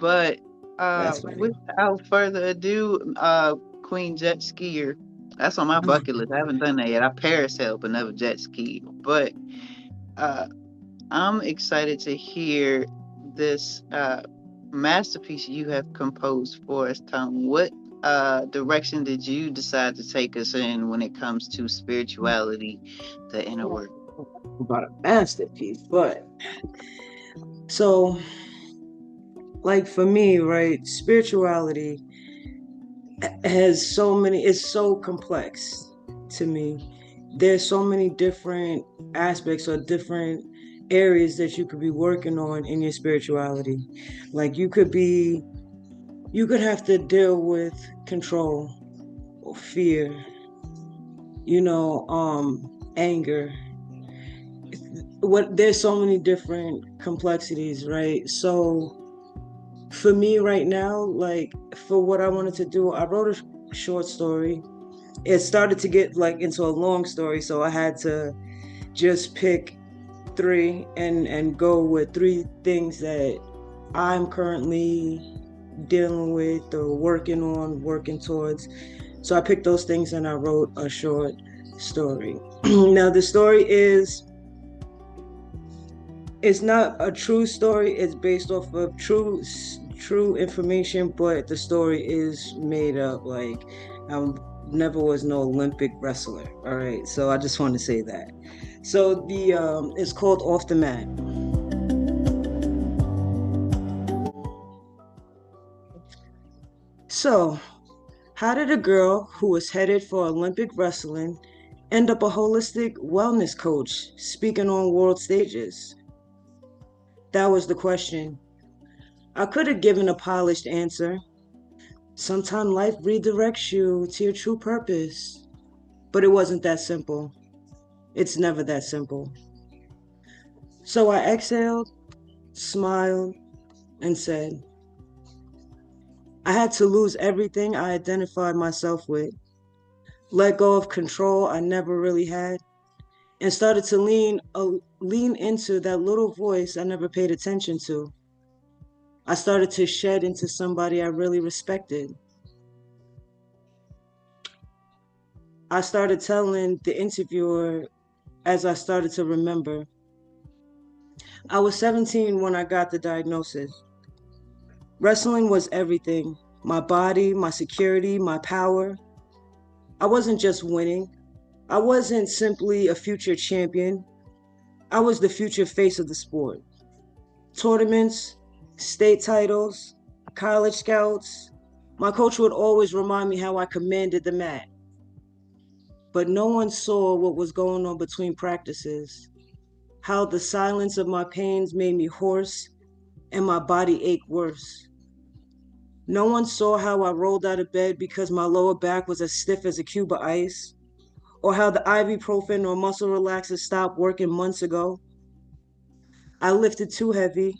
But That's funny. without further ado, Queen Jet Skier. That's on my bucket list. I haven't done that yet. I parasailed but never jet skied. But uh, I'm excited to hear this masterpiece you have composed for us, Tom. What direction did you decide to take us in when it comes to spirituality, the inner work? About a masterpiece, but so like for me, right, spirituality has so many, it's so complex to me. There's so many different aspects or different areas that you could be working on in your spirituality. Like you could have to deal with control or fear, anger. What There's so many different complexities, right? So for me right now, like for what I wanted to do, I wrote a short story. It started to get like into a long story, so I had to just pick three and go with three things that I'm currently dealing with or working on, working towards. So I picked those things and I wrote a short story. Now the story is it's not a true story. It's based off of true information, but the story is made up. Like I never was no Olympic wrestler. All right, so I just want to say that. So the it's called Off the Mat. So how did a girl who was headed for Olympic wrestling end up a holistic wellness coach speaking on world stages? That was the question. I could have given a polished answer. Sometimes life redirects you to your true purpose. But it wasn't that simple. It's never that simple. So I exhaled, smiled, and said, I had to lose everything I identified myself with, let go of control I never really had, and started to lean into that little voice I never paid attention to. I started to shed into somebody I really respected. I started telling the interviewer as I started to remember. I was 17 when I got the diagnosis. Wrestling was everything, my body, my security, my power. I wasn't just winning, I wasn't simply a future champion. I was the future face of the sport. Tournaments, state titles, college scouts. My coach would always remind me how I commanded the mat. But no one saw what was going on between practices, how the silence of my pains made me hoarse and my body ached worse. No one saw how I rolled out of bed because my lower back was as stiff as a cube of ice, or how the ibuprofen or muscle relaxer stopped working months ago. I lifted too heavy,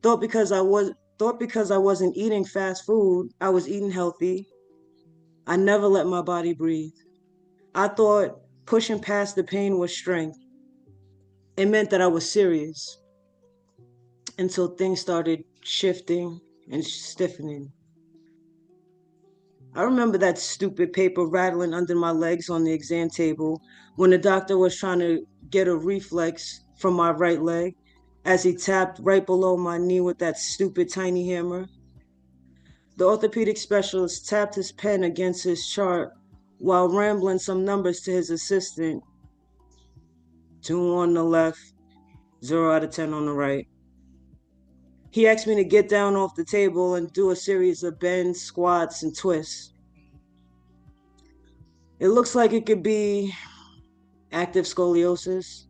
thought because I was thought because I wasn't eating fast food, I was eating healthy. I never let my body breathe. I thought pushing past the pain was strength. It meant that I was serious until things started shifting and stiffening. I remember that stupid paper rattling under my legs on the exam table when the doctor was trying to get a reflex from my right leg as he tapped right below my knee with that stupid tiny hammer. The orthopedic specialist tapped his pen against his chart while rambling some numbers to his assistant. 2 on the left, 0 out of 10 on the right. He asked me to get down off the table and do a series of bends, squats, and twists. It looks like it could be active scoliosis,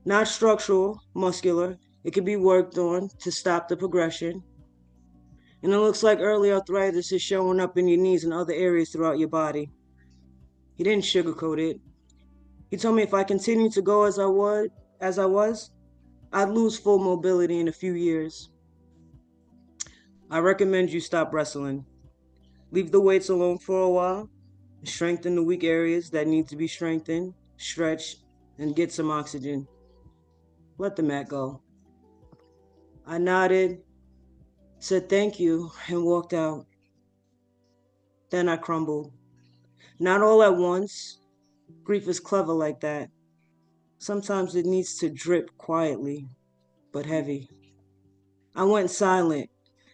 not structural, muscular. It could be worked on to stop the progression. And it looks like early arthritis is showing up in your knees and other areas throughout your body. He didn't sugarcoat it. He told me if I continued to go as I was, I'd lose full mobility in a few years. I recommend you stop wrestling. Leave the weights alone for a while. Strengthen the weak areas that need to be strengthened. Stretch and get some oxygen. Let the mat go. I nodded said thank you, and walked out. Then I crumbled. Not all at once. Grief is clever like that. Sometimes it needs to drip quietly, but heavy. I went silent,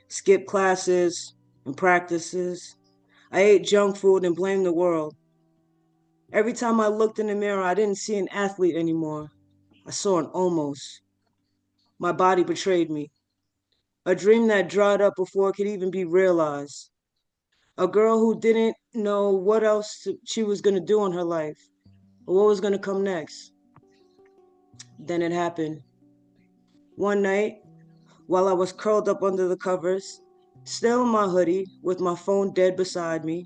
skipped classes and practices. I ate junk food and blamed the world. Every time I looked in the mirror, I didn't see an athlete anymore. I saw an almost. My body betrayed me. A dream that dried up before it could even be realized. A girl who didn't know what else she was going to do in her life or what was going to come next. Then it happened. One night, while I was curled up under the covers, still in my hoodie with my phone dead beside me,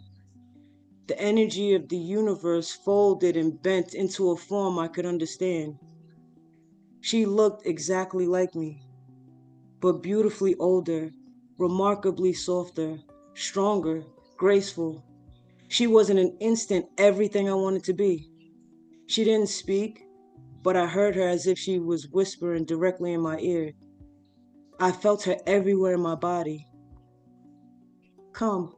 the energy of the universe folded and bent into a form I could understand. She looked exactly like me, but beautifully older, remarkably softer, stronger, graceful. She was in an instant everything I wanted to be. She didn't speak, but I heard her as if she was whispering directly in my ear. I felt her everywhere in my body. Come,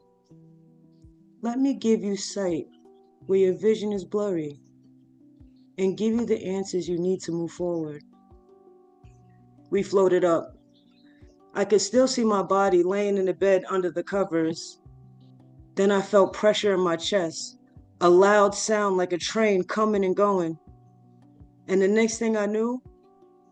let me give you sight where your vision is blurry and give you the answers you need to move forward. We floated up. I could still see my body laying in the bed under the covers. Then I felt pressure in my chest, a loud sound like a train coming and going. And the next thing I knew,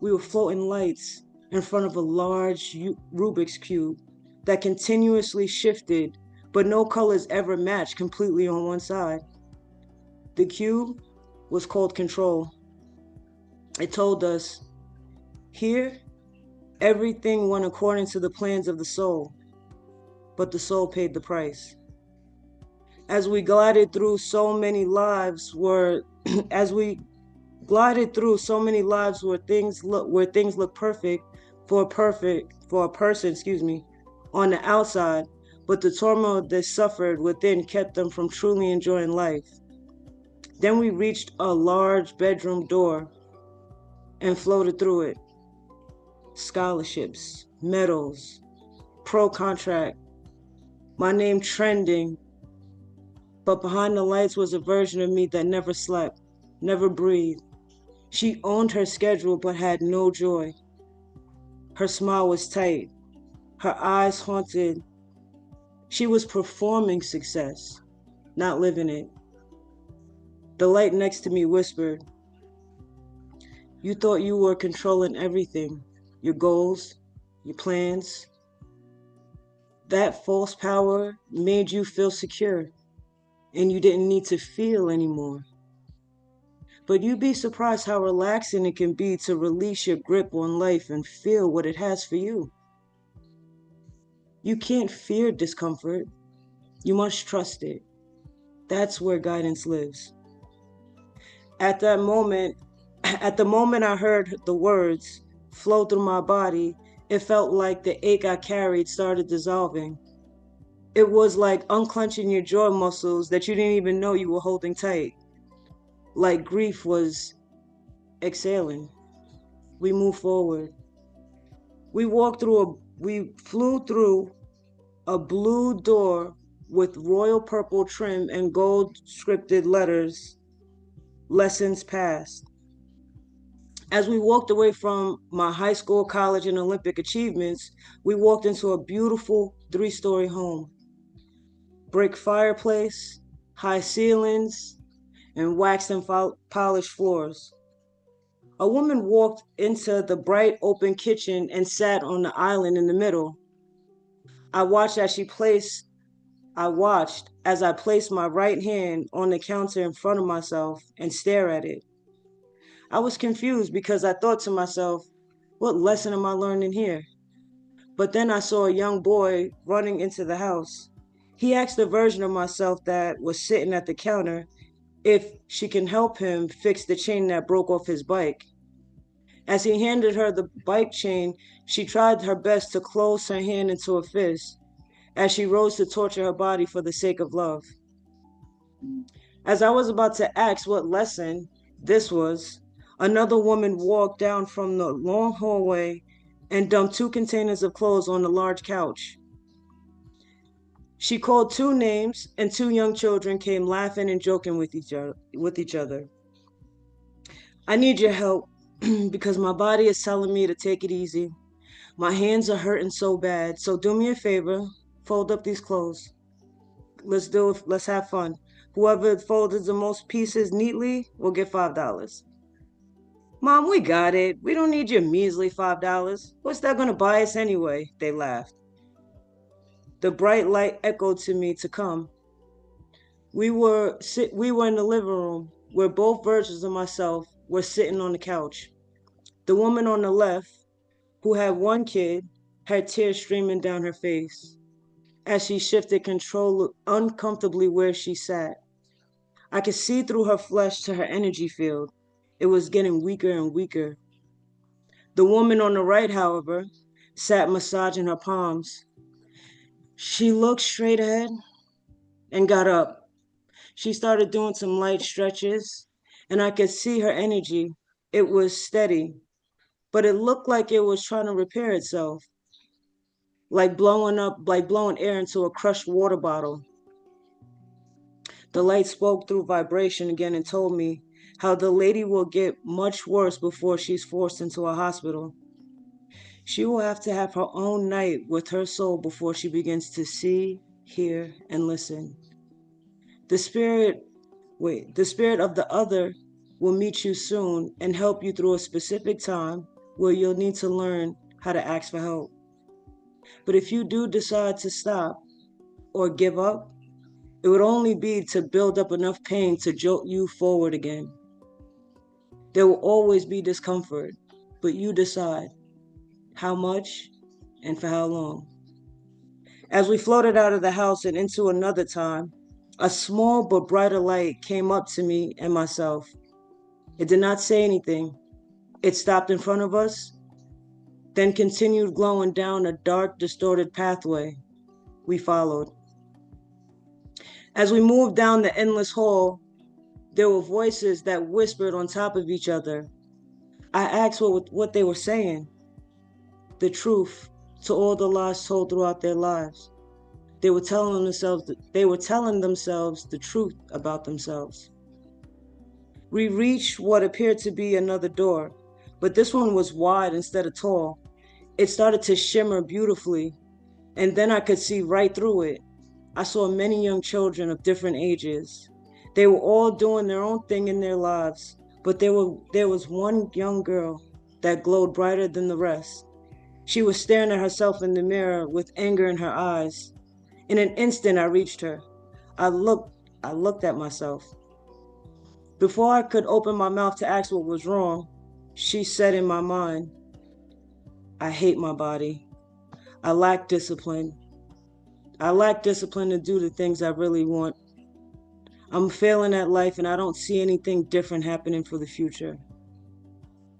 we were floating lights in front of a large Rubik's Cube that continuously shifted, but no colors ever matched completely on one side. The cube was called control. It told us, here, everything went according to the plans of the soul, but the soul paid the price. As we glided through so many lives were as we glided through so many lives where things look perfect for a person, on the outside, but the turmoil they suffered within kept them from truly enjoying life. Then we reached a large bedroom door and floated through it. Scholarships, medals, pro contract, my name trending, but behind the lights was a version of me that never slept, never breathed. She owned her schedule but had no joy. Her smile was tight, her eyes haunted. She was performing success, not living it. The light next to me whispered, you thought you were controlling everything, your goals, your plans. That false power made you feel secure, and you didn't need to feel anymore. But you'd be surprised how relaxing it can be to release your grip on life and feel what it has for you. You can't fear discomfort, you must trust it. That's where guidance lives. At that moment, at the moment I heard the words flow through my body, it felt like the ache I carried started dissolving. It was like unclenching your jaw muscles that you didn't even know you were holding tight. Like grief was exhaling. We moved forward. We flew through a blue door with royal purple trim and gold scripted letters, lessons past. As we walked away from my high school, college, and Olympic achievements, we walked into a beautiful 3-story home. Brick fireplace, high ceilings, and waxed and polished floors. A woman walked into the bright open kitchen and sat on the island in the middle. I watched as she placed I watched as I placed my right hand on the counter in front of myself and stared at it. I was confused because I thought to myself, what lesson am I learning here? But then I saw a young boy running into the house. He asked a version of myself that was sitting at the counter if she can help him fix the chain that broke off his bike. As he handed her the bike chain, she tried her best to close her hand into a fist as she rose to torture her body for the sake of love. As I was about to ask what lesson this was, another woman walked down from the long hallway and dumped 2 containers of clothes on the large couch. She called 2 names, and 2 young children came laughing and joking with each other. I need your help because my body is telling me to take it easy. My hands are hurting so bad. So do me a favor, fold up these clothes. Let's do it. Let's have fun. Whoever folded the most pieces neatly will get $5. Mom, we got it. We don't need your measly $5. What's that gonna buy us anyway? They laughed. The bright light echoed to me to come. We were in the living room where both versions of myself were sitting on the couch. The woman on the left, who had 1 kid, had tears streaming down her face as she shifted control uncomfortably where she sat. I could see through her flesh to her energy field. It was getting weaker and weaker. The woman on the right, however, sat massaging her palms. She looked straight ahead and got up. She started doing some light stretches, and I could see her energy. It was steady, but it looked like it was trying to repair itself, like blowing air into a crushed water bottle. The light spoke through vibration again and told me how the lady will get much worse before she's forced into a hospital. She will have her own night with her soul before she begins to see, hear, and listen. The spirit, the spirit of the other will meet you soon and help you through a specific time where you'll need to learn how to ask for help. But if you do decide to stop or give up, it would only be to build up enough pain to jolt you forward again. There will always be discomfort, but you decide how much and for how long. As we floated out of the house and into another time, a small but brighter light came up to me and myself. It did not say anything. It stopped in front of us, then continued glowing down a dark, distorted pathway. We followed. As we moved down the endless hall, there were voices that whispered on top of each other. I asked what they were saying. The truth to all the lies told throughout their lives. They were telling themselves the truth about themselves. We reached what appeared to be another door, but this one was wide instead of tall. It started to shimmer beautifully, and then I could see right through it. I saw many young children of different ages. They were all doing their own thing in their lives, but there was one young girl that glowed brighter than the rest. She was staring at herself in the mirror with anger in her eyes. In an instant, I reached her. I looked, I looked at myself. Before I could open my mouth to ask what was wrong, she said in my mind, I hate my body. I lack discipline. I lack discipline to do the things I really want. I'm failing at life and I don't see anything different happening for the future.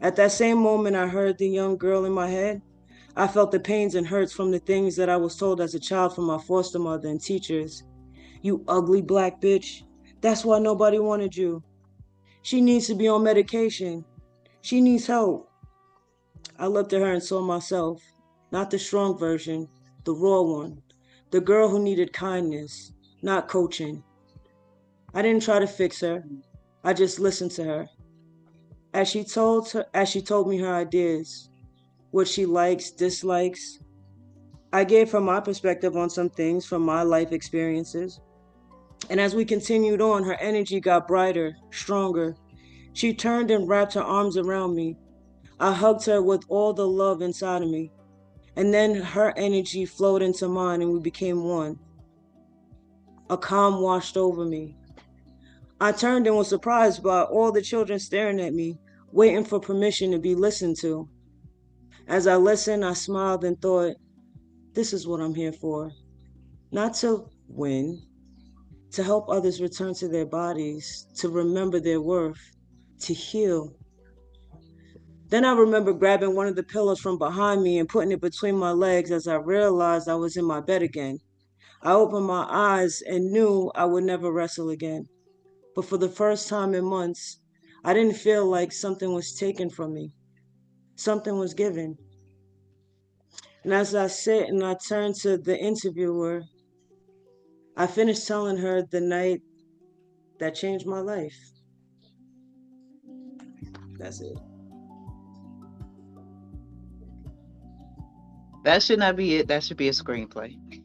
At that same moment, I heard the young girl in my head. I felt the pains and hurts from the things that I was told as a child from my foster mother and teachers. You ugly black bitch. That's why nobody wanted you. She needs to be on medication. She needs help. I looked at her and saw myself, not the strong version, the raw one, the girl who needed kindness, not coaching. I didn't try to fix her. I just listened to her. As she told me her ideas, what she likes, dislikes, I gave her my perspective on some things from my life experiences. And as we continued on, her energy got brighter, stronger. She turned and wrapped her arms around me. I hugged her with all the love inside of me. And then her energy flowed into mine and we became one. A calm washed over me. I turned and was surprised by all the children staring at me, waiting for permission to be listened to. As I listened, I smiled and thought, this is what I'm here for. Not to win, to help others return to their bodies, to remember their worth, to heal. Then I remember grabbing one of the pillows from behind me and putting it between my legs as I realized I was in my bed again. I opened my eyes and knew I would never wrestle again. But for the first time in months, I didn't feel like something was taken from me. Something was given. And as I sit and I turn to the interviewer, I finish telling her the night that changed my life. That's it. That should not be it. That should be a screenplay.